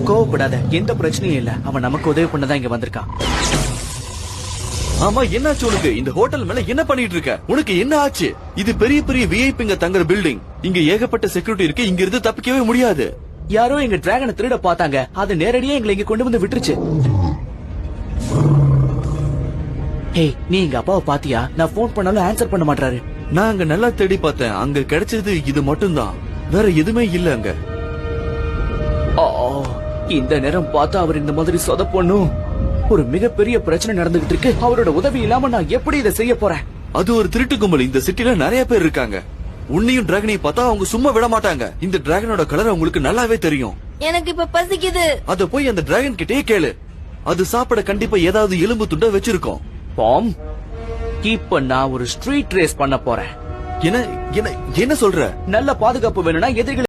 கோவப்படாத, எந்த பிரச்சனையும் இல்ல. அவன் நமக்கு உதவி பண்ணதான் இங்க வந்திருக்கான். ஆமா, என்னாச்சு உனக்கு? இந்த ஹோட்டல் மேல என்ன பண்ணிட்டு இருக்க? உனக்கு என்ன ஆச்சு? இது பெரிய பெரிய விஐபிங்க தங்குற பில்டிங். இங்க ஏகப்பட்ட செக்யூரிட்டி இருக்கு. இங்க இருந்து தப்பிக்கவே முடியாது. யாரோ எங்க டிராகனை திருட பார்த்தாங்க. அது நேரடியா எங்களை இங்க கொண்டு வந்து விட்டுருச்சு. ஹே, நீ எங்க அப்பாவை பாத்தியா? நான் போன் பண்ணாலும் ஆன்சர் பண்ண மாட்டாரு. நான் அங்க நல்லா தேடி பார்த்தேன். அங்க கிடைச்சது இது மட்டும்தான், வேற எதுவுமே இல்ல அங்க. இந்த நேரம் பார்த்தா அவர் இந்த மாதிரி சொதப்பண்ணும். ஒரு மிகப்பெரிய பிரச்சனை நடந்துகிட்டு இருக்கு. அவரோட உதவி இல்லாம நான் எப்படி இதை செய்ய போறேன்? அது ஒரு திருட்டு கும்பல். இந்த சிட்டில நிறைய பேர் இருக்காங்க. உன்னையும் டிராகனையும் பார்த்தா அவங்க சும்மா விட மாட்டாங்க. இந்த டிராகனோட கலர் உங்களுக்கு நல்லாவே தெரியும். எனக்கு இப்ப பசிக்குது. அத போய் அந்த டிராகன் கிட்டே கேளு. அது சாப்பிட கண்டிப்பா ஏதாவது எலும்பு துண்ட வச்சிருக்கோம். பாம், இப்ப நான் ஒரு ஸ்ட்ரீட் ரேஸ் பண்ண போறேன். என்ன என்ன என்ன சொல்ற? நல்ல பாதுகாப்பு வேணும்னா எதிரிகள்